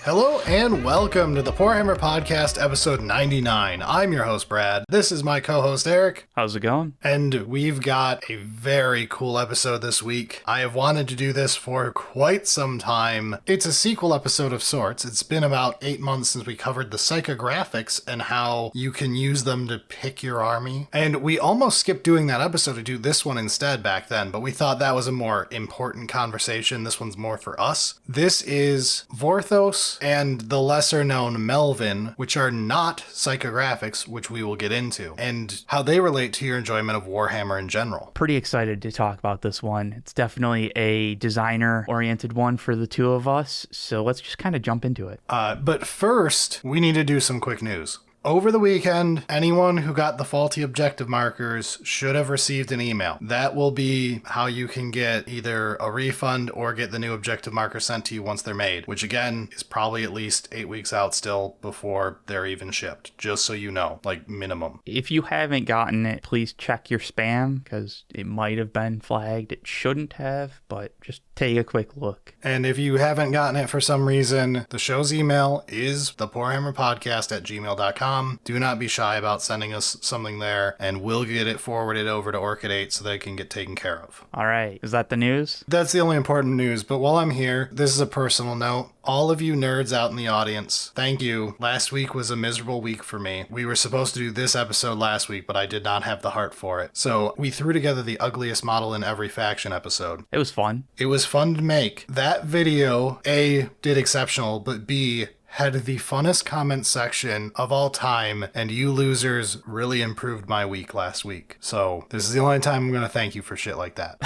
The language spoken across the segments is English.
Hello and welcome to the Warhammer Podcast, episode 99. I'm your host, Brad. This is my co-host, Eric. How's it going? And we've got a very cool episode this week. I have wanted to do this for quite some time. It's a sequel episode of sorts. It's been about 8 months since we covered the Psychographics and how you can use them to pick your army. And we almost skipped doing that episode to do this one instead back then, but we thought that was a more important conversation. This one's more for us. This is Vorthos and the lesser known Melvin, which are not psychographics, which we will get into, and how they relate to your enjoyment of Warhammer in general. Pretty excited to talk about this one. It's definitely a designer-oriented one for the two of us, so let's just kind of jump into it. But first, we need to do some quick news. Over the weekend, anyone who got the faulty objective markers should have received an email. That will be how you can get either a refund or get the new objective marker sent to you once they're made, which again is probably at least 8 weeks out still before they're even shipped, just so you know, like minimum. If you haven't gotten it, please check your spam, because it might have been flagged. It shouldn't have, but just take a quick look. And if you haven't gotten it for some reason, the show's email is thepoorhammerpodcast@gmail.com. Do not be shy about sending us something there, and we'll get it forwarded over to Orchid 8 so they can get taken care of. All right. Is that the news? That's the only important news, but while I'm here, this is a personal note. All of you nerds out in the audience, thank you. Last week was a miserable week for me. We were supposed to do this episode last week, but I did not have the heart for it. So we threw together the ugliest model in every faction episode. It was fun. It was fun to make. That video, A, did exceptional, but B, had the funnest comment section of all time, and you losers really improved my week last week. So this is the only time I'm going to thank you for shit like that.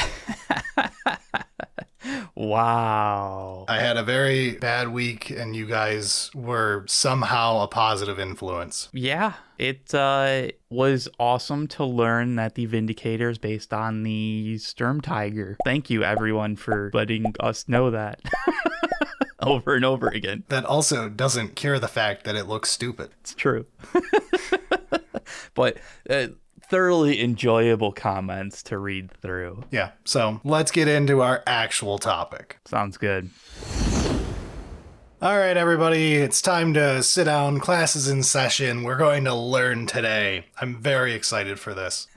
Wow. I had a very bad week, and you guys were somehow a positive influence. Yeah, it was awesome to learn that the Vindicator is based on the Sturm Tiger. Thank you, everyone, for letting us know that. Over and over again. That also doesn't cure the fact that it looks stupid. It's true. But thoroughly enjoyable comments to read through. Yeah, so let's get into our actual topic. Sounds good. All right, everybody, it's time to sit down. Class is in session. We're going to learn today. I'm very excited for this.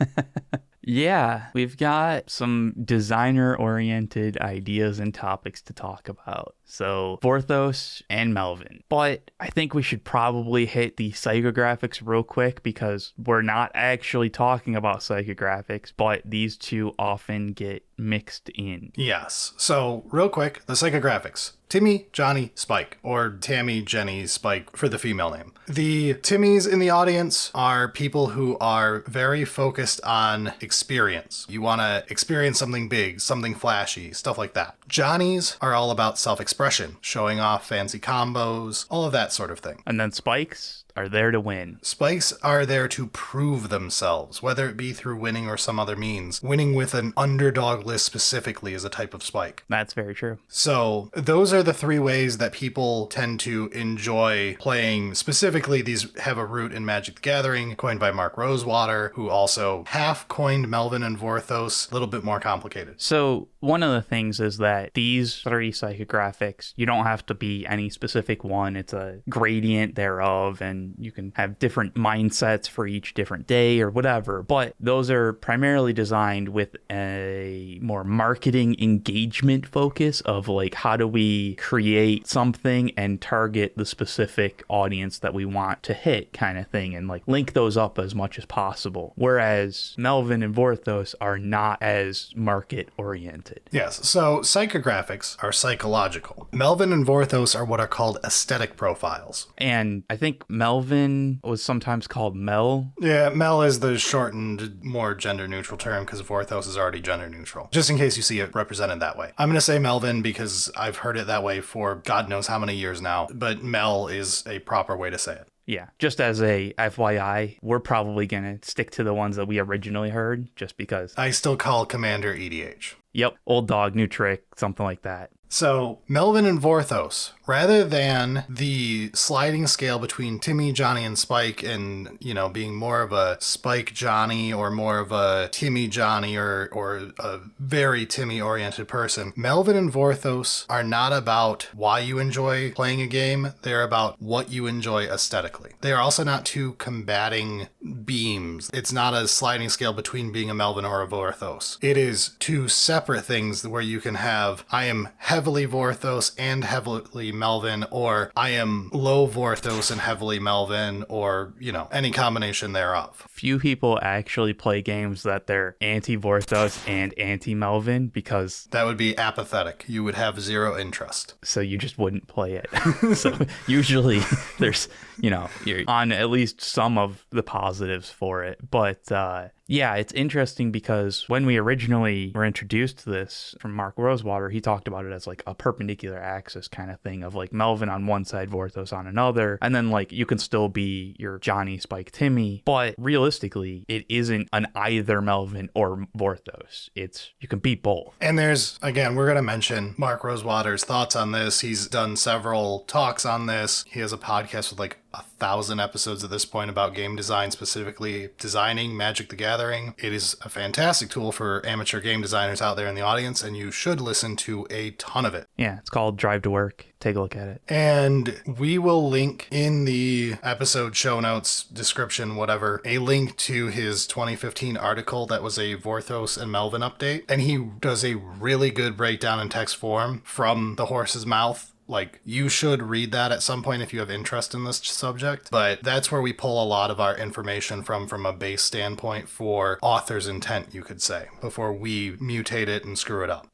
Yeah, we've got some designer-oriented ideas and topics to talk about. So, Vorthos and Melvin. But I think we should probably hit the psychographics real quick, because we're not actually talking about psychographics, but these two often get mixed in. Yes. So, real quick, the psychographics. Timmy, Johnny, Spike, or Tammy, Jenny, Spike for the female name. The Timmys in the audience are people who are very focused on experience. You want to experience something big, something flashy, stuff like that. Johnnies are all about self-expression, showing off fancy combos, all of that sort of thing. And then Spikes are there to win. Spikes are there to prove themselves, whether it be through winning or some other means. Winning with an underdog list specifically is a type of Spike. That's very true. So those are the three ways that people tend to enjoy playing. Specifically, these have a root in Magic the Gathering, coined by Mark Rosewater, who also half coined Melvin and Vorthos. A little bit more complicated. So one of the things is that these three psychographics, you don't have to be any specific one. It's a gradient thereof, and you can have different mindsets for each different day or whatever. But those are primarily designed with a more marketing engagement focus of like, how do we create something and target the specific audience that we want to hit, kind of thing, and like link those up as much as possible. Whereas Melvin and Vorthos are not as market oriented. Yes, so psychographics are psychological. Melvin and Vorthos are what are called aesthetic profiles. And I think Melvin was sometimes called Mel. Yeah, Mel is the shortened, more gender-neutral term because Vorthos is already gender-neutral. Just in case you see it represented that way. I'm going to say Melvin because I've heard it that way for God knows how many years now, but Mel is a proper way to say it. Yeah, just as a FYI, we're probably going to stick to the ones that we originally heard, just because. I still call Commander EDH. Yep, old dog, new trick, something like that. So, Melvin and Vorthos, rather than the sliding scale between Timmy, Johnny, and Spike and, being more of a Spike Johnny or more of a Timmy Johnny or a very Timmy-oriented person, Melvin and Vorthos are not about why you enjoy playing a game. They're about what you enjoy aesthetically. They are also not two combating beams. It's not a sliding scale between being a Melvin or a Vorthos. It is two separate things where you can have, I am heavily Vorthos and heavily Melvin, or I am low Vorthos and heavily Melvin, or, any combination thereof. Few people actually play games that they're anti-Vorthos and anti-Melvin because... that would be apathetic. You would have zero interest. So you just wouldn't play it. So usually there's, you're on at least some of the positives for it. But yeah, it's interesting because when we originally were introduced to this from Mark Rosewater, he talked about it as like a perpendicular axis kind of thing of like Melvin on one side, Vorthos on another. And then like you can still be your Johnny, Spike, Timmy. But realistically, it isn't an either Melvin or Vorthos. You can be both. And there's, again, we're going to mention Mark Rosewater's thoughts on this. He's done several talks on this. He has a podcast with like 1,000 episodes at this point about game design, specifically designing Magic the Gathering. It is a fantastic tool for amateur game designers out there in the audience, and you should listen to a ton of it. Yeah, it's called Drive to Work. Take a look at it. And we will link in the episode show notes, description, whatever, a link to his 2015 article that was a Vorthos and Melvin update. And he does a really good breakdown in text form from the horse's mouth. Like, you should read that at some point if you have interest in this subject. But that's where we pull a lot of our information from a base standpoint for author's intent, you could say, before we mutate it and screw it up.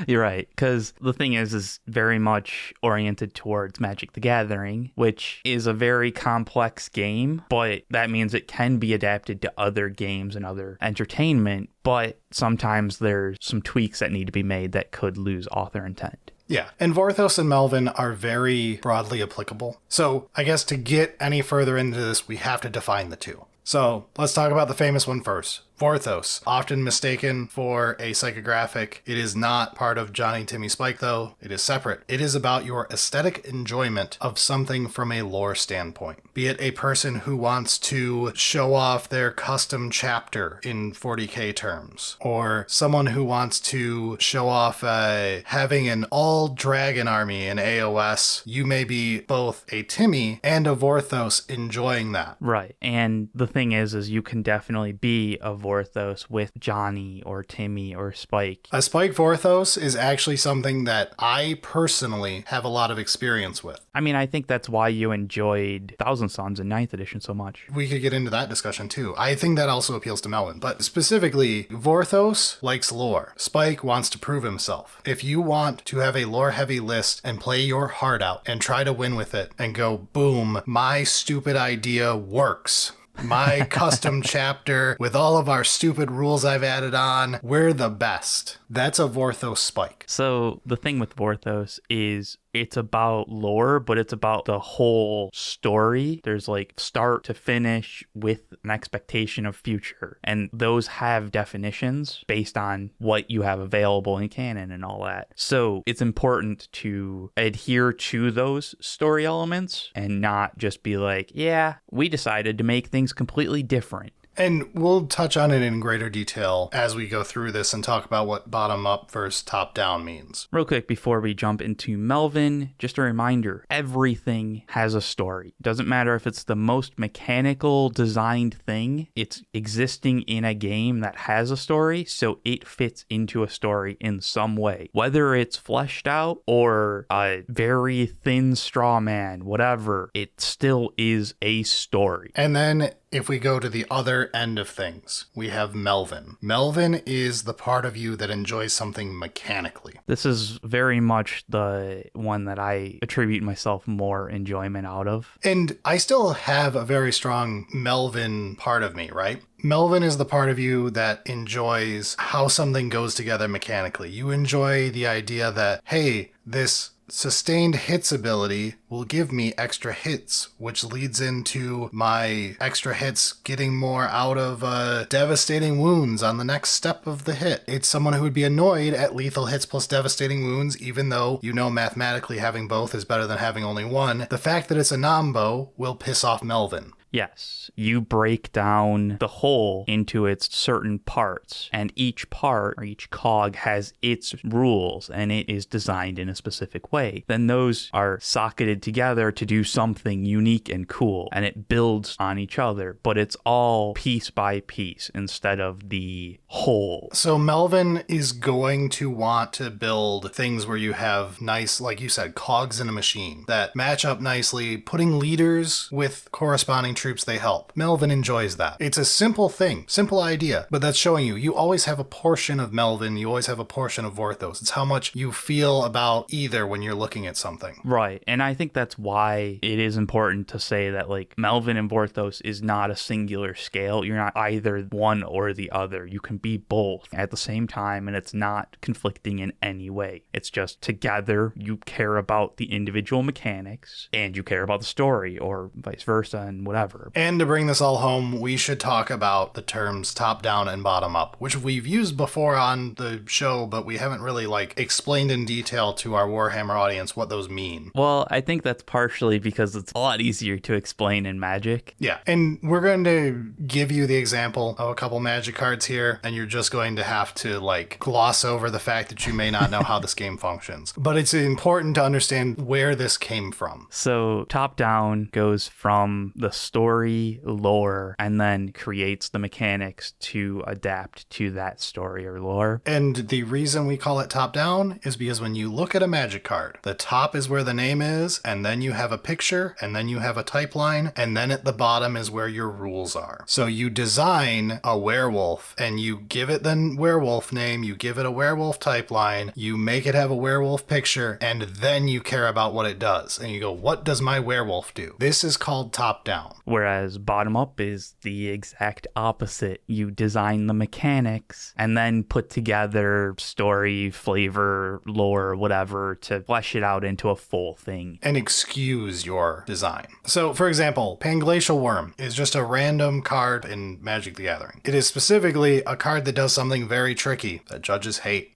You're right, because the thing is very much oriented towards Magic the Gathering, which is a very complex game, but that means it can be adapted to other games and other entertainment, but sometimes there's some tweaks that need to be made that could lose author intent. Yeah, and Vorthos and Melvin are very broadly applicable. So I guess to get any further into this, we have to define the two. So let's talk about the famous one first. Vorthos, often mistaken for a psychographic. It is not part of Johnny, Timmy, Spike, though. It is separate. It is about your aesthetic enjoyment of something from a lore standpoint. Be it a person who wants to show off their custom chapter in 40K terms, or someone who wants to show off having an all-dragon army in AOS. You may be both a Timmy and a Vorthos enjoying that. Right, and the thing is you can definitely be a Vorthos with Johnny or Timmy or Spike. A Spike Vorthos is actually something that I personally have a lot of experience with. I mean, I think that's why you enjoyed Thousand Sons in 9th edition so much. We could get into that discussion too. I think that also appeals to Melvin, but specifically, Vorthos likes lore. Spike wants to prove himself. If you want to have a lore-heavy list and play your heart out and try to win with it and go, boom, my stupid idea works. My custom chapter with all of our stupid rules I've added on, we're the best. That's a Vorthos Spike. So the thing with Vorthos is it's about lore, but it's about the whole story. There's like start to finish with an expectation of future. And those have definitions based on what you have available in canon and all that. So it's important to adhere to those story elements and not just be like, yeah, we decided to make things completely different. And we'll touch on it in greater detail as we go through this and talk about what bottom up versus top down means. Real quick before we jump into Melvin, just a reminder, everything has a story. Doesn't matter if it's the most mechanical designed thing, it's existing in a game that has a story, so it fits into a story in some way. Whether it's fleshed out or a very thin straw man, whatever, it still is a story. And then if we go to the other end of things, we have Melvin. Melvin is the part of you that enjoys something mechanically. This is very much the one that I attribute myself more enjoyment out of. And I still have a very strong Melvin part of me, right? Melvin is the part of you that enjoys how something goes together mechanically. You enjoy the idea that, hey, this sustained hits ability will give me extra hits, which leads into my extra hits getting more out of devastating wounds on the next step of the hit. It's someone who would be annoyed at lethal hits plus devastating wounds, even though you know mathematically having both is better than having only one. The fact that it's a Nambo will piss off Melvin. Yes, you break down the whole into its certain parts, and each part or each cog has its rules, and it is designed in a specific way. Then those are socketed together to do something unique and cool, and it builds on each other, but it's all piece by piece instead of the whole. So Melvin is going to want to build things where you have nice, like you said, cogs in a machine that match up nicely, putting leaders with corresponding troops they help. Melvin enjoys that. It's a simple thing, simple idea, but that's showing you always have a portion of Melvin, you always have a portion of Vorthos. It's how much you feel about either when you're looking at something. Right, and I think that's why it is important to say that like Melvin and Vorthos is not a singular scale. You're not either one or the other. You can be both at the same time, and it's not conflicting in any way. It's just together you care about the individual mechanics and you care about the story, or vice versa, and whatever. And to bring this all home, we should talk about the terms top-down and bottom-up, which we've used before on the show, but we haven't really explained in detail to our Warhammer audience what those mean. Well, I think that's partially because it's a lot easier to explain in Magic. Yeah, and we're going to give you the example of a couple Magic cards here, and you're just going to have to gloss over the fact that you may not know how this game functions. But it's important to understand where this came from. So top-down goes from the story lore and then creates the mechanics to adapt to that story or lore. And the reason we call it top down is because when you look at a Magic card, the top is where the name is, and then you have a picture, and then you have a type line, and then at the bottom is where your rules are. So you design a werewolf and you give it the werewolf name, you give it a werewolf type line, you make it have a werewolf picture, and then you care about what it does. And you go, what does my werewolf do? This is called top down. Whereas bottom up is the exact opposite. You design the mechanics and then put together story, flavor, lore, whatever to flesh it out into a full thing. And excuse your design. So, for example, Panglacial Worm is just a random card in Magic the Gathering. It is specifically a card that does something very tricky that judges hate.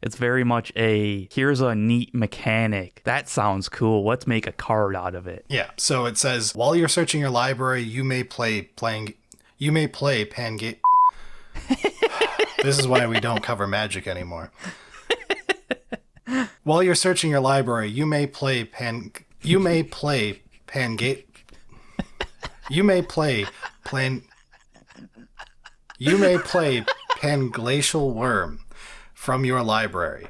It's very much here's a neat mechanic. That sounds cool. Let's make a card out of it. Yeah, so it says, while you're searching your library, you may play Pangate. This is why we don't cover Magic anymore. While you're searching your library, you may play Pangate. You may play Panglacial Worm from your library.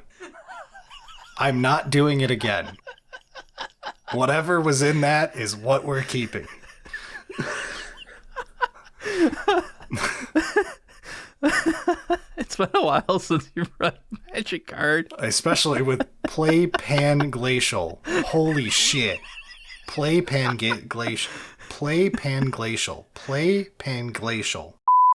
I'm not doing it again. Whatever was in that is what we're keeping. It's been a while since you've read a Magic card. Especially with Play Panglacial. Holy shit. Play Panglacial. Play Panglacial. Play Panglacial.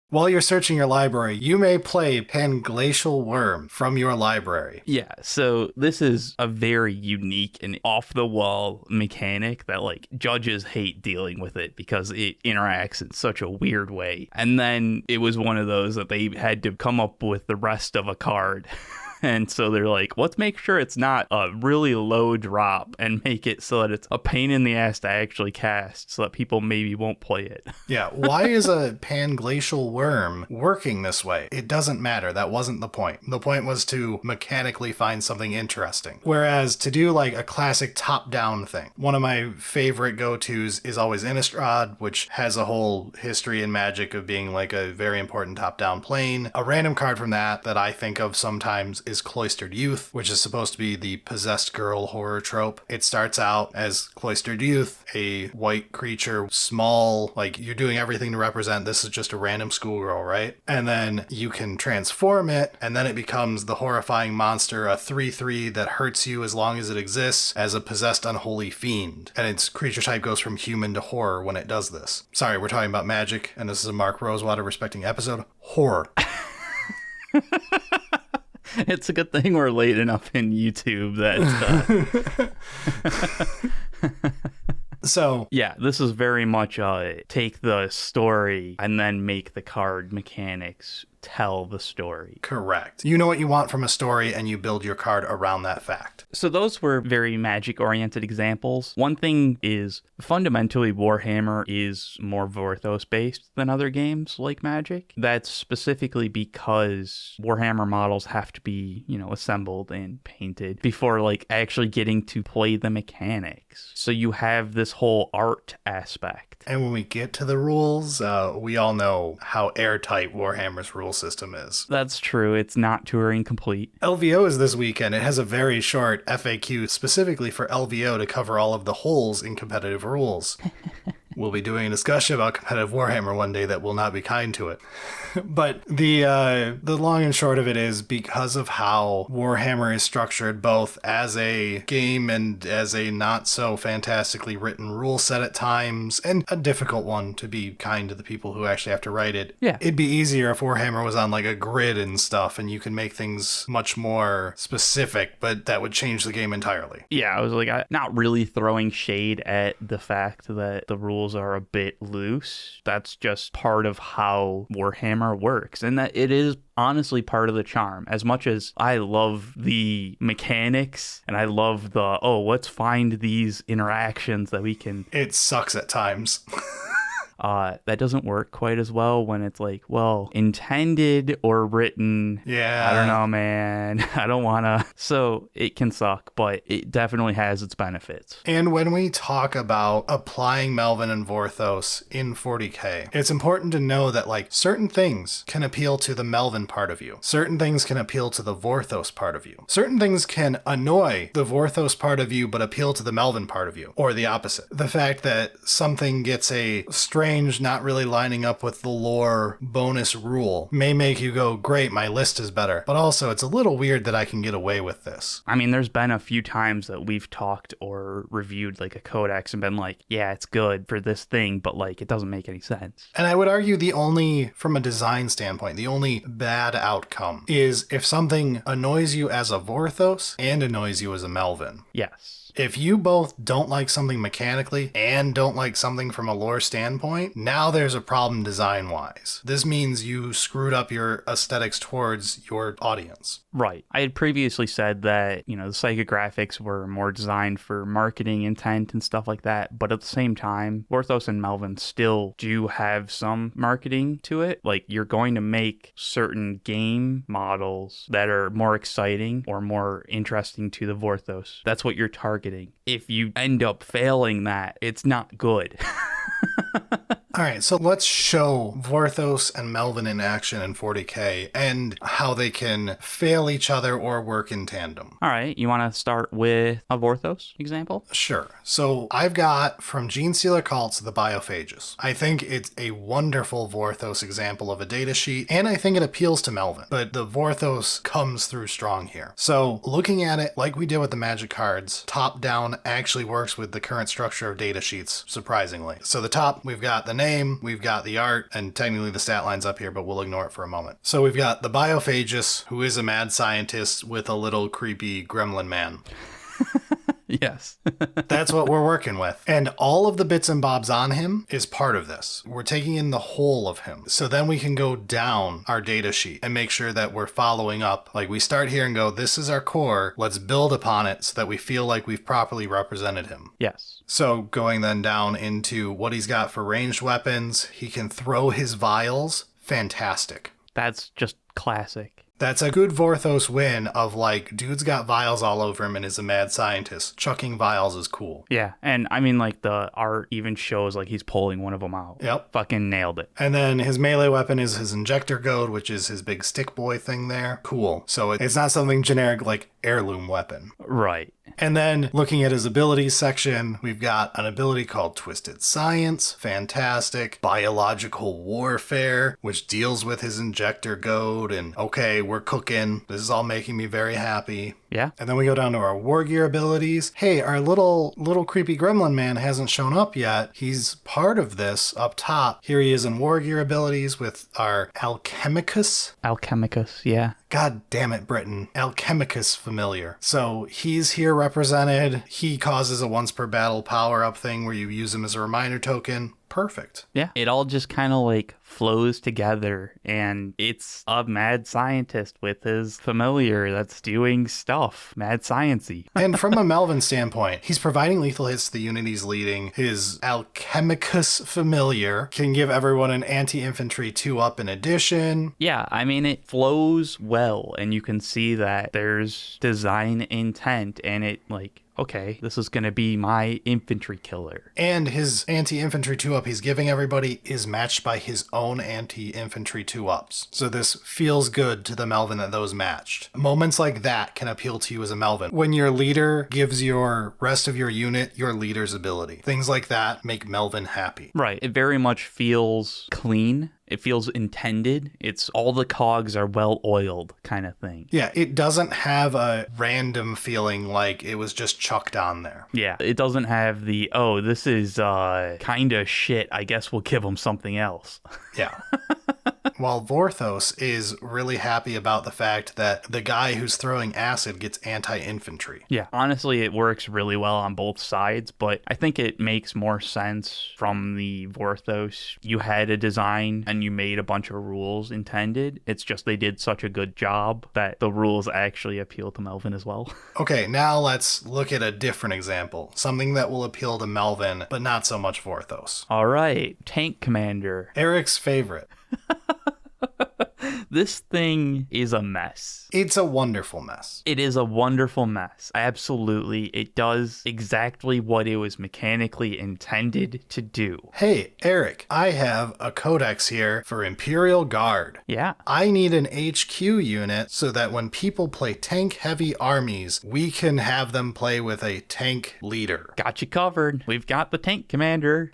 While you're searching your library, you may play Panglacial Worm from your library. Yeah, so this is a very unique and off-the-wall mechanic that, judges hate dealing with it because it interacts in such a weird way. And then it was one of those that they had to come up with the rest of a card. And so they're like, let's make sure it's not a really low drop and make it so that it's a pain in the ass to actually cast so that people maybe won't play it. Yeah, why is a Panglacial Worm working this way? It doesn't matter. That wasn't the point. The point was to mechanically find something interesting. Whereas to do a classic top-down thing, one of my favorite go-tos is always Innistrad, which has a whole history in Magic of being a very important top-down plane. A random card from that I think of sometimes is Cloistered Youth, which is supposed to be the possessed girl horror trope. It starts out as Cloistered Youth, a white creature, small, you're doing everything to represent this is just a random schoolgirl, right? And then you can transform it, and then it becomes the horrifying monster, a 3/3 that hurts you as long as it exists, as a possessed unholy fiend. And its creature type goes from human to horror when it does this. Sorry, we're talking about Magic, and this is a Mark Rosewater respecting episode. Horror. It's a good thing we're late enough in YouTube that... So yeah, this is very much take the story and then make the card mechanics tell the story. correct. You know what you want from a story and you build your card around that fact. So those were very magic-oriented examples. One thing is, fundamentally, Warhammer is more Vorthos-based than other games like Magic. That's specifically because Warhammer models have to be, assembled and painted before, actually getting to play the mechanics. So you have this whole art aspect. And when we get to the rules, we all know how airtight Warhammer's rule system is. That's true. It's not Turing complete. LVO is this weekend. It has a very short FAQ specifically for LVO to cover all of the holes in competitive rules. We'll be doing a discussion about competitive Warhammer one day that will not be kind to it. But the long and short of it is, because of how Warhammer is structured both as a game and as a not so fantastically written rule set at times, and a difficult one to be kind to the people who actually have to write it. Yeah. It'd be easier if Warhammer was on a grid and stuff and you can make things much more specific, but that would change the game entirely. Yeah, I was not really throwing shade at the fact that the rules are a bit loose. That's just part of how Warhammer works, and that it is honestly part of the charm. As much as I love the mechanics and I love let's find these interactions that we can... It sucks at times. That doesn't work quite as well when it's intended or written. Yeah. I don't know, man. I don't want to. So it can suck, but it definitely has its benefits. And when we talk about applying Melvin and Vorthos in 40K, it's important to know that certain things can appeal to the Melvin part of you. Certain things can appeal to the Vorthos part of you. Certain things can annoy the Vorthos part of you but appeal to the Melvin part of you, or the opposite. The fact that something gets a strange, not really lining up with the lore bonus rule may make you go, great, my list is better. But also, it's a little weird that I can get away with this. I mean, there's been a few times that we've talked or reviewed a codex and been yeah, it's good for this thing, but it doesn't make any sense. And I would argue from a design standpoint, the only bad outcome is if something annoys you as a Vorthos and annoys you as a Melvin. Yes. If you both don't like something mechanically and don't like something from a lore standpoint, now there's a problem design-wise. This means you screwed up your aesthetics towards your audience. Right. I had previously said that, the psychographics were more designed for marketing intent and stuff like that, but at the same time, Vorthos and Melvin still do have some marketing to it. You're going to make certain game models that are more exciting or more interesting to the Vorthos. That's what you're targeting. If you end up failing that, it's not good. All right, so let's show Vorthos and Melvin in action in 40K and how they can fail each other or work in tandem. All right, you want to start with a Vorthos example? Sure. So I've got from Gene Stealer Cults the Biophagus. I think it's a wonderful Vorthos example of a data sheet, and I think it appeals to Melvin, but the Vorthos comes through strong here. So looking at it like we did with the Magic cards, top down actually works with the current structure of data sheets, surprisingly. So the top, we've got the name, we've got the art, and technically the stat line's up here, but we'll ignore it for a moment. So we've got the Biophagus, who is a mad scientist with a little creepy gremlin man. Yes. That's what we're working with. And all of the bits and bobs on him is part of this. We're taking in the whole of him. So then we can go down our data sheet and make sure that we're following up. We start here and go, this is our core. Let's build upon it so that we feel like we've properly represented him. Yes. So going then down into what he's got for ranged weapons, he can throw his vials. Fantastic. That's just classic. That's a good Vorthos win of dude's got vials all over him and is a mad scientist. Chucking vials is cool. Yeah, and I mean the art even shows he's pulling one of them out. Yep. Fucking nailed it. And then his melee weapon is his injector goad, which is his big stick boy thing there. Cool. So it's not something generic like heirloom weapon. Right. And then looking at his abilities section, we've got an ability called Twisted Science, fantastic. Biological Warfare, which deals with his injector goad, and okay, we're cooking. This is all making me very happy. Yeah. And then we go down to our war gear abilities. Hey, our little creepy gremlin man hasn't shown up yet. He's part of this up top. Here he is in war gear abilities with our Alchemicus. Alchemicus, yeah. God damn it, Britain. Alchemicus familiar. So he's here represented. He causes a once per battle power-up thing where you use him as a reminder token. Perfect. Yeah. It all just kind of like flows together, and it's a mad scientist with his familiar that's doing stuff. Mad science-y. And from a Melvin standpoint, he's providing lethal hits to the unit he's leading. His Alchemicus familiar can give everyone an anti-infantry 2-up in addition. Yeah, I mean, it flows well, and you can see that there's design intent, and it like, okay, this is going to be my infantry killer. And his anti-infantry 2-up he's giving everybody is matched by his own anti-infantry 2-ups. So this feels good to the Melvin that those matched. Moments like that can appeal to you as a Melvin. When your leader gives your rest of your unit your leader's ability. Things like that make Melvin happy. Right. It very much feels clean. It feels intended. It's all the cogs are well oiled kind of thing. Yeah, it doesn't have a random feeling like it was just chucked on there. Yeah, it doesn't have the, oh, this is kind of shit. I guess we'll give them something else. Yeah. While Vorthos is really happy about the fact that the guy who's throwing acid gets anti-infantry. Yeah, honestly, it works really well on both sides, but I think it makes more sense from the Vorthos. You had a design and you made a bunch of rules intended. It's just they did such a good job that the rules actually appeal to Melvin as well. Okay, now let's look at a different example. Something that will appeal to Melvin, but not so much Vorthos. All right, Tank Commander. Eric's favorite. This thing is a mess. It's a wonderful mess. It is a wonderful mess. Absolutely. It does exactly what it was mechanically intended to do. Hey, Eric, I have a codex here for Imperial Guard. Yeah. I need an HQ unit so that when people play tank-heavy armies, we can have them play with a tank leader. Got you covered. We've got the Tank Commander.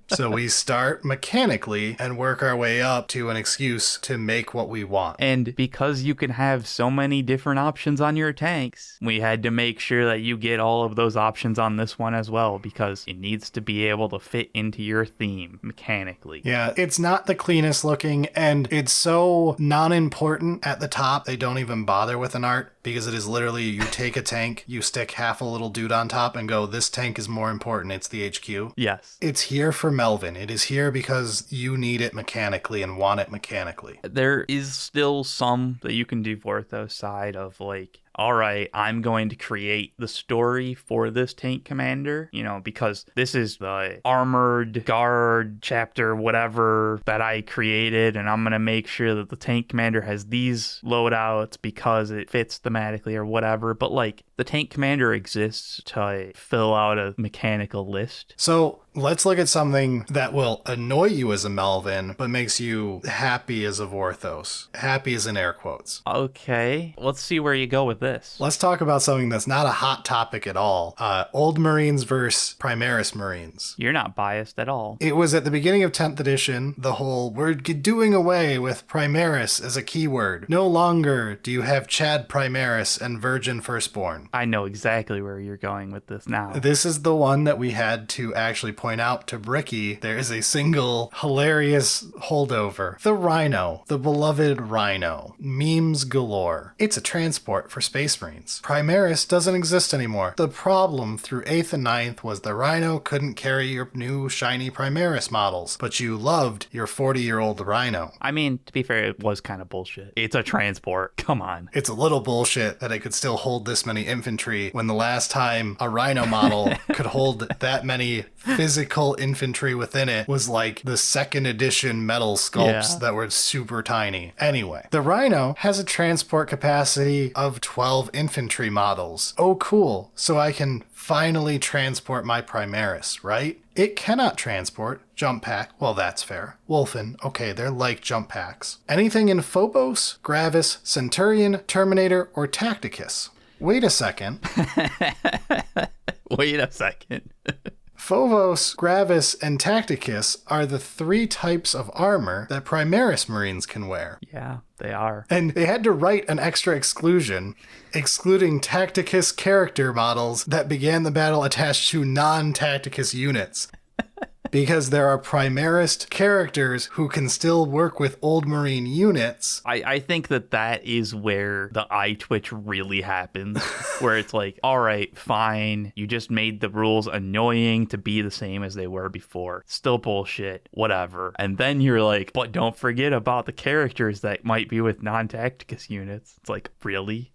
So we start mechanically and work our way up to an excuse to make what we want. And because you can have so many different options on your tanks, we had to make sure that you get all of those options on this one as well, because it needs to be able to fit into your theme mechanically. Yeah, it's not the cleanest looking, and it's so non-important at the top, they don't even bother with an art, because it is literally you take a tank, you stick half a little dude on top and go, this tank is more important, it's the HQ. Yes. It's here for Melvin. It is here because you need it mechanically and want it mechanically. There is still some that you can do Vorthos side of like, all right, I'm going to create the story for this tank commander, you know, because this is the armored guard chapter, whatever that I created. And I'm going to make sure that the tank commander has these loadouts because it fits thematically or whatever. But like the tank commander exists to fill out a mechanical list. So let's look at something that will annoy you as a Melvin, but makes you happy as a Vorthos. Happy is in air quotes. Okay, let's see where you go with this. Let's talk about something that's not a hot topic at all. Old Marines versus Primaris Marines. You're not biased at all. It was at the beginning of 10th edition, the whole, we're doing away with Primaris as a keyword. No longer do you have Chad Primaris and Virgin Firstborn. I know exactly where you're going with this now. This is the one that we had to actually point out to Bricky. There is a single hilarious holdover. The Rhino, the beloved Rhino. Memes galore. It's a transport for Space Marines. Primaris doesn't exist anymore. The problem through 8th and 9th was the Rhino couldn't carry your new shiny Primaris models, but you loved your 40-year-old Rhino. I mean, to be fair, it was kind of bullshit. It's a transport. Come on. It's a little bullshit that it could still hold this many infantry when the last time a Rhino model could hold that many physical infantry within it was like the 2nd edition metal sculpts that were super tiny. Anyway, the Rhino has a transport capacity of 12 infantry models. Oh, cool. So I can finally transport my Primaris, right? It cannot transport jump pack. Well, that's fair. Wolfen, okay, they're like jump packs. Anything in Phobos, Gravis, Centurion, Terminator, or Tacticus. Wait a second. Wait a second. Phobos, Gravis, and Tacticus are the 3 types of armor that Primaris Marines can wear. Yeah, they are. And they had to write an extra exclusion, excluding Tacticus character models that began the battle attached to non-Tacticus units. Because there are Primarist characters who can still work with old Marine units. I think that is where the eye twitch really happens, where it's like, all right, fine, you just made the rules annoying to be the same as they were before. Still bullshit, whatever. And then you're like, but don't forget about the characters that might be with non-Tacticus units. It's like, really?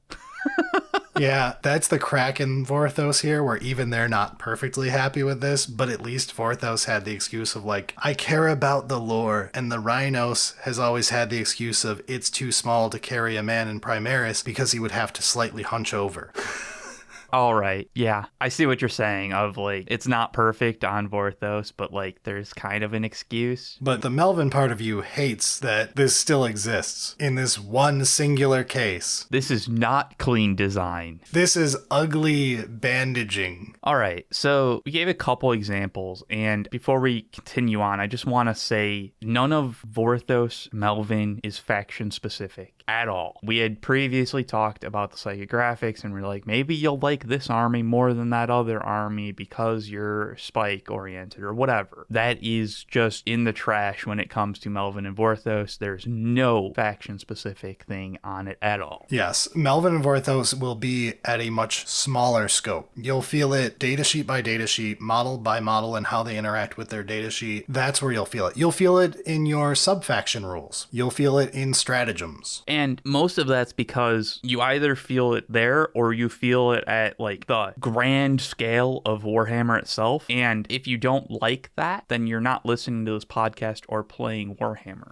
Yeah, that's the crack in Vorthos here, where even they're not perfectly happy with this, but at least Vorthos had the excuse of like, I care about the lore, and the Rhinos has always had the excuse of it's too small to carry a man in Primaris because he would have to slightly hunch over. All right. Yeah. I see what you're saying of like, it's not perfect on Vorthos, but like there's kind of an excuse. But the Melvin part of you hates that this still exists in this one singular case. This is not clean design. This is ugly bandaging. All right. So we gave a couple examples. And before we continue on, I just want to say none of Vorthos Melvin is faction specific at all. We had previously talked about the psychographics and we're like, maybe you'll like this army more than that other army because you're spike oriented or whatever. That is just in the trash when it comes to Melvin and Vorthos. There's no faction specific thing on it at all. Yes, Melvin and Vorthos will be at a much smaller scope. You'll feel it datasheet by datasheet, model by model, and how they interact with their datasheet. That's where you'll feel it. You'll feel it in your sub-faction rules. You'll feel it in stratagems. And most of that's because you either feel it there or you feel it at like the grand scale of Warhammer itself. And if you don't like that, then you're not listening to this podcast or playing Warhammer.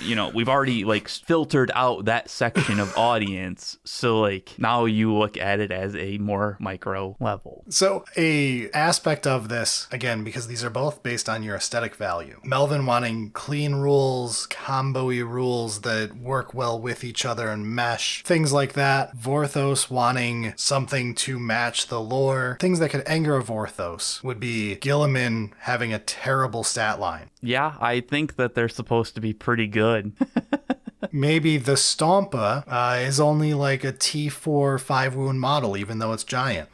You know, we've already like filtered out that section of audience. So like now you look at it as a more micro level. So a aspect of this, again, because these are both based on your aesthetic value. Melvin wanting clean rules, combo-y rules that work well with each other and mesh, things like that. Vorthos wanting something to match the lore. Things that could anger a Vorthos would be Guilliman having a terrible stat line. Yeah, I think that they're supposed to be pretty good. Maybe the Stompa is only like a T4 5-wound model, even though it's giant.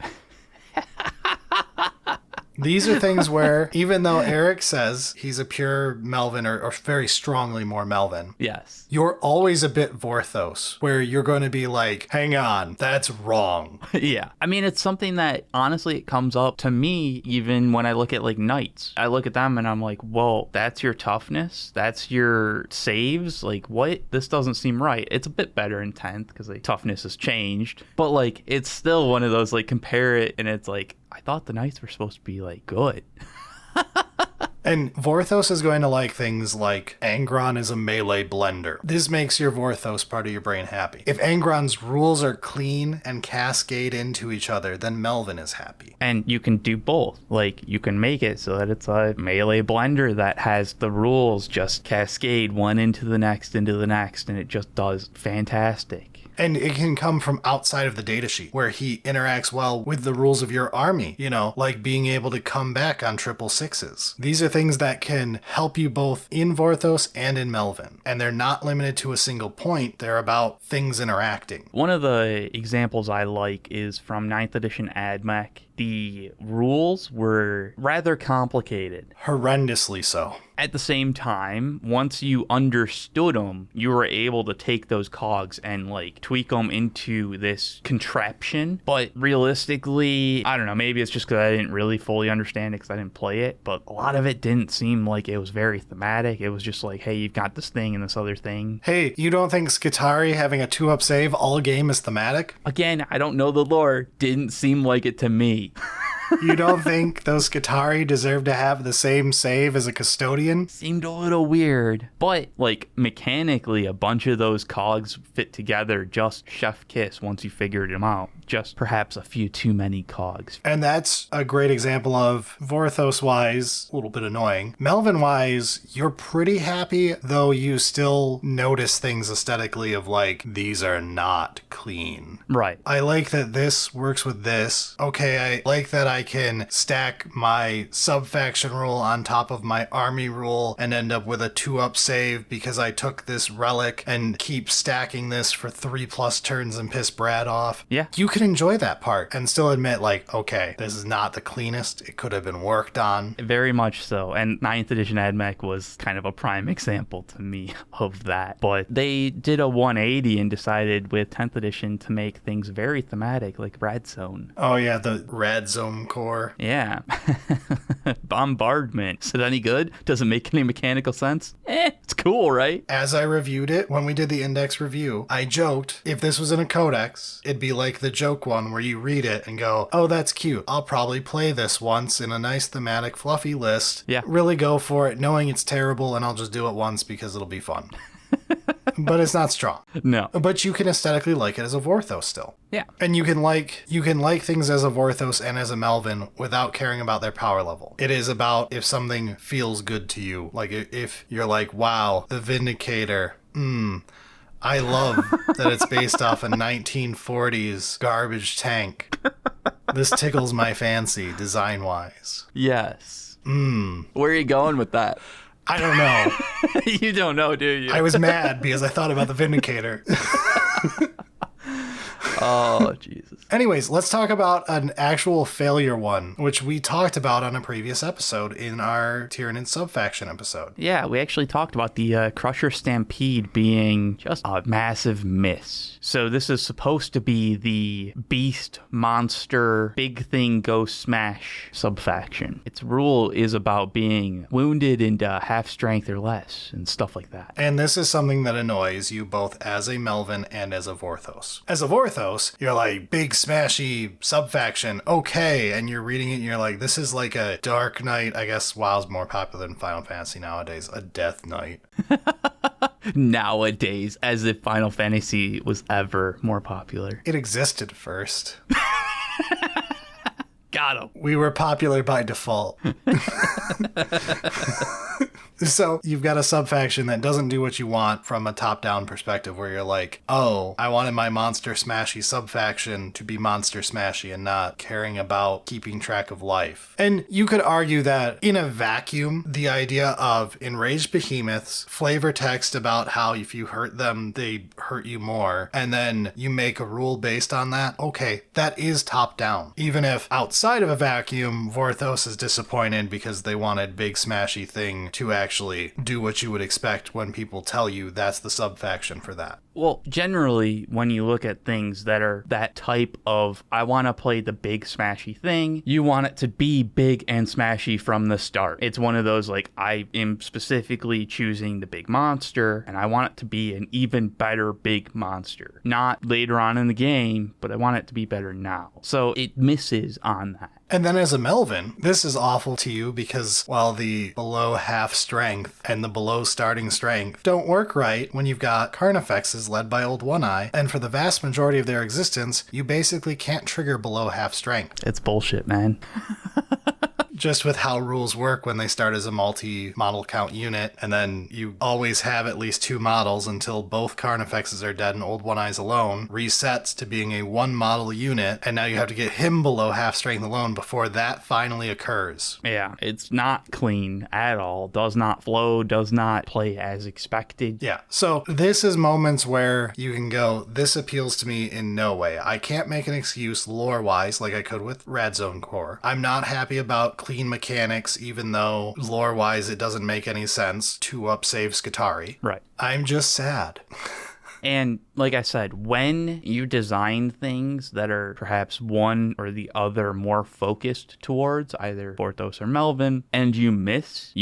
These are things where, even though Eric says he's a pure Melvin or very strongly more Melvin, Yes. you're always a bit Vorthos, where you're going to be like, hang on, that's wrong. Yeah. I mean, it's something that honestly it comes up to me even when I look at like knights. I look at them and I'm like, whoa, that's your toughness? That's your saves? Like, what? This doesn't seem right. It's a bit better in 10th because like toughness has changed. But like, it's still one of those like compare it and it's like, I thought the knights were supposed to be like good. And Vorthos is going to like things like Angron is a melee blender. This makes your Vorthos part of your brain happy. If Angron's rules are clean and cascade into each other, then Melvin is happy. And you can do both. Like, you can make it so that it's a melee blender that has the rules just cascade one into the next, and it just does fantastic. And it can come from outside of the datasheet, where he interacts well with the rules of your army, you know, like being able to come back on 666s. These are things that can help you both in Vorthos and in Melvin. And they're not limited to a single point, they're about things interacting. One of the examples I like is from 9th edition AdMech. The rules were rather complicated. Horrendously so. At the same time, once you understood them, you were able to take those cogs and like tweak them into this contraption. But realistically, I don't know, maybe it's just because I didn't really fully understand it because I didn't play it. But a lot of it didn't seem like it was very thematic. It was just like, hey, you've got this thing and this other thing. Hey, you don't think Skitari having a 2-up save all game is thematic? Again, I don't know the lore. Didn't seem like it to me. You don't think those Skitari deserve to have the same save as a custodian? Seemed a little weird. But, like, mechanically, a bunch of those cogs fit together just chef kiss once you figured them out. Just perhaps a few too many cogs. And that's a great example of Vorthos-wise, a little bit annoying. Melvin-wise, you're pretty happy, though you still notice things aesthetically of like, these are not clean. Right. I like that this works with this. Okay, I like that I can stack my sub-faction rule on top of my army rule and end up with a 2-up save because I took this relic and keep stacking this for 3+ turns and piss Brad off. Yeah. You can enjoy that part and still admit, like, okay, this is not the cleanest. It could have been worked on. Very much so. And 9th edition AdMech was kind of a prime example to me of that. But they did a 180 and decided with 10th edition to make things very thematic, like Red Zone. Oh yeah, the Red Zone core. Yeah. Bombardment. Is it any good? Doesn't make any mechanical sense? It's cool, right? As I reviewed it, when we did the index review, I joked, if this was in a codex, it'd be like the joke one where you read it and go, oh, that's cute. I'll probably play this once in a nice thematic fluffy list. Yeah. Really go for it, knowing it's terrible, and I'll just do it once because it'll be fun. But it's not strong. No. But you can aesthetically like it as a Vorthos still. Yeah. And you can like things as a Vorthos and as a Melvin without caring about their power level. It is about if something feels good to you. Like if you're like, wow, the Vindicator, I love that it's based off a 1940s garbage tank. This tickles my fancy design-wise. Yes. Where are you going with that? I don't know. You don't know, do you? I was mad because I thought about the Vindicator. Oh, Jesus. Anyways, let's talk about an actual failure one, which we talked about on a previous episode in our Tyranid subfaction episode. Yeah, we actually talked about the Crusher Stampede being just a massive miss. So this is supposed to be the beast, monster, big thing, go smash subfaction. Its rule is about being wounded into half strength or less and stuff like that. And this is something that annoys you both as a Melvin and as a Vorthos. As a Vorthos, you're like, big smashy subfaction, okay, and you're reading it and you're like, this is like a Dark Knight, I guess WoW's more popular than Final Fantasy nowadays, a Death Knight. Nowadays, as if Final Fantasy was ever more popular. It existed first. Got him. We were popular by default. So you've got a subfaction that doesn't do what you want from a top-down perspective where you're like, oh, I wanted my monster smashy subfaction to be monster smashy and not caring about keeping track of life. And you could argue that in a vacuum, the idea of enraged behemoths, flavor text about how if you hurt them, they hurt you more, and then you make a rule based on that, okay, that is top-down. Even if outside of a vacuum, Vorthos is disappointed because they wanted big smashy thing to actually do what you would expect when people tell you that's the subfaction for that. Well, generally, when you look at things that are that type of, I want to play the big smashy thing, you want it to be big and smashy from the start. It's one of those, like, I am specifically choosing the big monster, and I want it to be an even better big monster. Not later on in the game, but I want it to be better now. So it misses on that. And then as a Melvin, this is awful to you because while the below half strength and the below starting strength don't work right when you've got Carnifexes led by Old One-Eye, and for the vast majority of their existence, you basically can't trigger below half strength. It's bullshit, man. Just with how rules work when they start as a multi-model count unit, and then you always have at least 2 models until both Carnifexes are dead and Old One-Eye's alone, resets to being a 1-model unit, and now you have to get him below half strength alone before that finally occurs. Yeah, it's not clean at all. Does not flow, does not play as expected. Yeah, so this is moments where you can go, this appeals to me in no way. I can't make an excuse lore-wise like I could with Red Zone Core. I'm not happy about clean mechanics, even though lore-wise it doesn't make any sense. 2-up save Skitarii. Right. I'm just sad. And like I said, when you design things that are perhaps one or the other more focused towards either Vorthos or Melvin, and you miss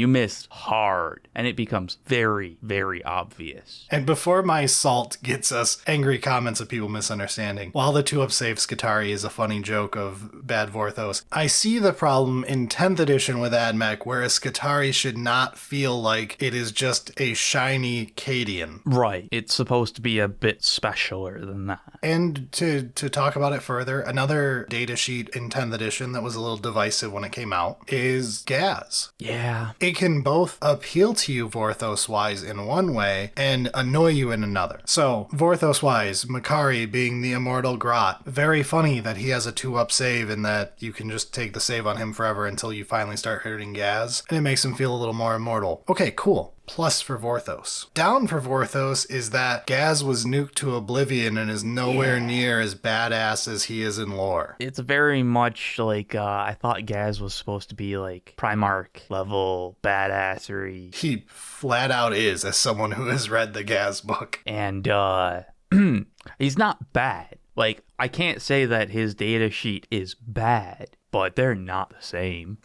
hard, and it becomes very, very obvious. And before my salt gets us angry comments of people misunderstanding, while the 2-up save Skitarii is a funny joke of bad Vorthos, I see the problem in 10th edition with AdMech, where a Skitarii should not feel like it is just a shiny Cadian. Right. It's supposed to be a bit specialer than that. And to talk about it further, another datasheet in 10th edition that was a little divisive when it came out is Gaz. Yeah. It can both appeal to you Vorthos-wise in one way and annoy you in another. So, Vorthos-wise, Makari being the immortal Grot, very funny that he has a 2-up save and that you can just take the save on him forever until you finally start hitting Gaz, and it makes him feel a little more immortal. Okay, cool. Plus for Vorthos. Down for Vorthos is that Gaz was nuked to oblivion and is nowhere near as badass as he is in lore. It's very much like, I thought Gaz was supposed to be like Primarch level badassery. He flat out is, as someone who has read the Gaz book. And, he's not bad. Like, I can't say that his data sheet is bad, but they're not the same.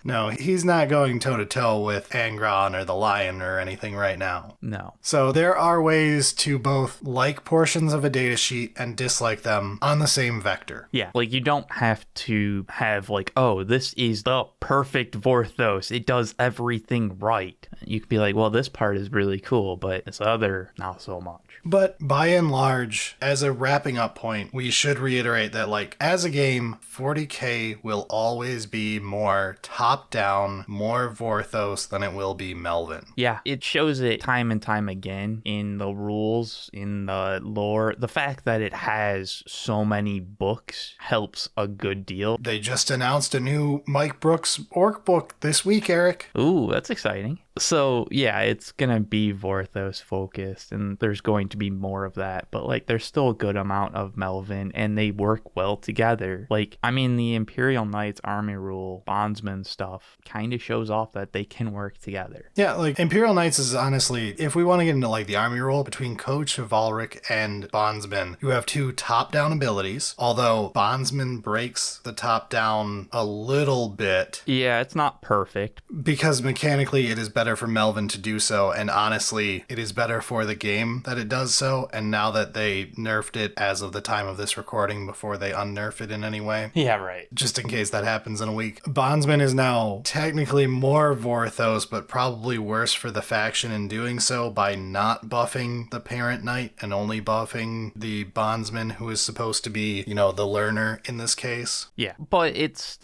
No, he's not going toe-to-toe with Angron or the Lion or anything right now. No. So there are ways to both like portions of a datasheet and dislike them on the same vector. Yeah, like you don't have to have like, oh, this is the perfect Vorthos. It does everything right. You could be like, well, this part is really cool, but this other, not so much. But by and large, as a wrapping up point, we should reiterate that, like, as a game, 40K will always be more top-down, more Vorthos than it will be Melvin. Yeah, it shows it time and time again in the rules, in the lore. The fact that it has so many books helps a good deal. They just announced a new Mike Brooks orc book this week, Eric. Ooh, that's exciting. So, yeah, it's going to be Vorthos focused, and there's going to be more of that. But, like, there's still a good amount of Melvin, and they work well together. Like, I mean, the Imperial Knights Army Rule, Bondsman stuff kind of shows off that they can work together. Yeah, like, Imperial Knights is honestly, if we want to get into, like, the Army Rule, between Coach, Chivalric, and Bondsman, you have 2 top-down abilities, although Bondsman breaks the top-down a little bit. Yeah, it's not perfect. Because mechanically it is better for Melvin to do so, and honestly, it is better for the game that it does so, and now that they nerfed it as of the time of this recording before they unnerf it in any way. Yeah, right. Just in case that happens in a week. Bondsman is now technically more Vorthos, but probably worse for the faction in doing so by not buffing the parent knight and only buffing the bondsman who is supposed to be, you know, the learner in this case. Yeah, but it's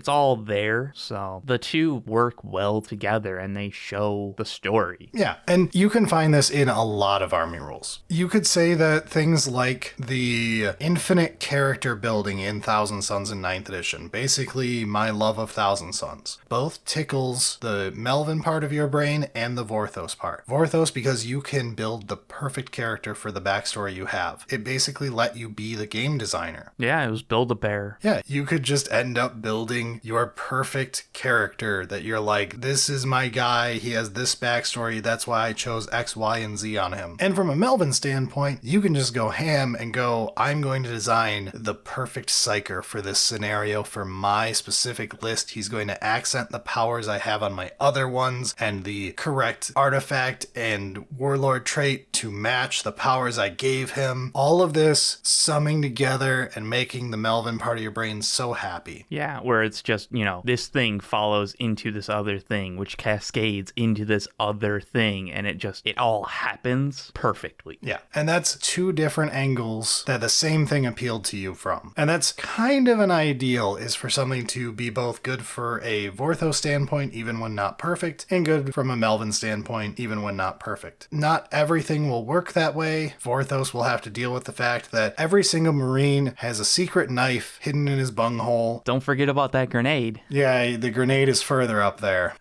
all there, so the two work well together and they show the story. Yeah, and you can find this in a lot of army rules. You could say that things like the infinite character building in Thousand Suns in 9th edition, basically my love of Thousand Suns, both tickles the Melvin part of your brain and the Vorthos part. Vorthos because you can build the perfect character for the backstory you have. It basically let you be the game designer. Yeah, it was Build-A-Bear. Yeah, you could just end up building your perfect character that you're like, this is my guy, he has this backstory, that's why I chose X, Y, and Z on him. And from a Melvin standpoint, you can just go ham and go, I'm going to design the perfect psyker for this scenario for my specific list. He's going to accent the powers I have on my other ones and the correct artifact and warlord trait to match the powers I gave him. All of this summing together and making the Melvin part of your brain so happy. Yeah, where it's just, you know, this thing follows into this other thing, which cascades into this other thing, and it all happens perfectly. Yeah, and that's two different angles that the same thing appealed to you from. And that's kind of an ideal, is for something to be both good for a Vorthos standpoint, even when not perfect, and good from a Melvin standpoint, even when not perfect. Not everything will work that way. Vorthos will have to deal with the fact that every single Marine has a secret knife hidden in his bunghole. Don't forget about that grenade. Yeah, the grenade is further up there.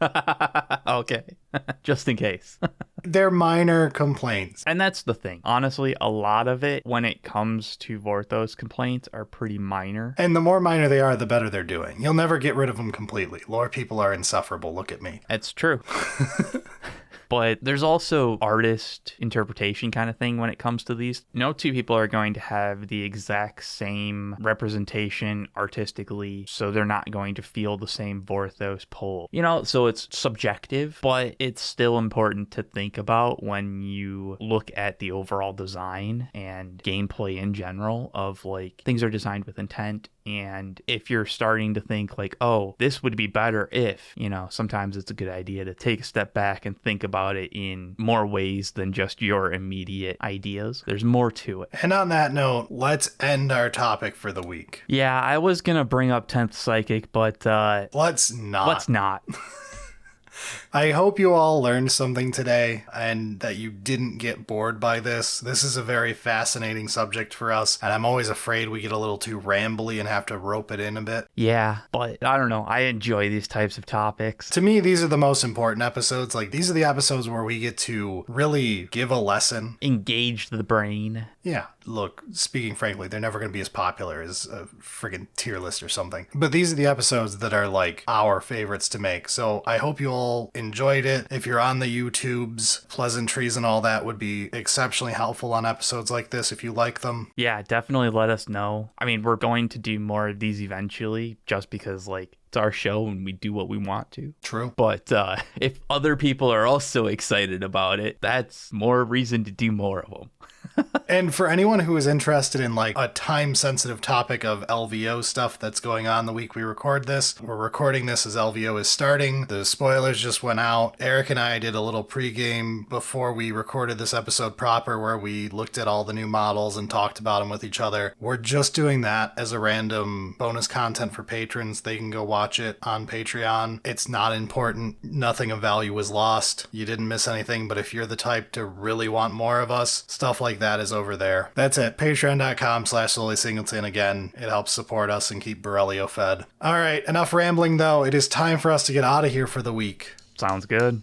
Okay, just in case. They're minor complaints. And that's the thing. Honestly, a lot of it, when it comes to Vorthos complaints, are pretty minor. And the more minor they are, the better they're doing. You'll never get rid of them completely. Lore people are insufferable. Look at me. It's true. But there's also artist interpretation kind of thing when it comes to these. No two people are going to have the exact same representation artistically, so they're not going to feel the same Vorthos pull. You know, so it's subjective, but it's still important to think about when you look at the overall design and gameplay in general of, like, things are designed with intent And if you're starting to think like, oh, this would be better if, sometimes it's a good idea to take a step back and think about it in more ways than just your immediate ideas. There's more to it. And on that note, let's end our topic for the week. Yeah, I was going to bring up 10th Psychic, but let's not. Let's not. I hope you all learned something today and that you didn't get bored by this. This is a very fascinating subject for us, and I'm always afraid we get a little too rambly and have to rope it in a bit. Yeah, but I don't know. I enjoy these types of topics. To me, these are the most important episodes. Like, these are the episodes where we get to really give a lesson. Engage the brain. Yeah, look, speaking frankly, they're never going to be as popular as a friggin' tier list or something. But these are the episodes that are like our favorites to make. So I hope you all enjoyed it. If you're on the YouTubes, pleasantries and all that would be exceptionally helpful on episodes like this if you like them. Yeah, definitely let us know. I mean, we're going to do more of these eventually just because, like, it's our show and we do what we want to. True. But if other people are also excited about it, that's more reason to do more of them. And for anyone who is interested in like a time-sensitive topic of LVO stuff that's going on the week we record this, we're recording this as LVO is starting. The spoilers just went out. Eric and I did a little pregame before we recorded this episode proper where we looked at all the new models and talked about them with each other. We're just doing that as a random bonus content for patrons. They can go watch it on Patreon. It's not important. Nothing of value was lost. You didn't miss anything, but if you're the type to really want more of us, stuff like that is over there. That's it. Patreon.com/SolelySingleton. Again, it helps support us and keep Borrelio fed. All right, enough rambling though. It is time for us to get out of here for the week. Sounds good.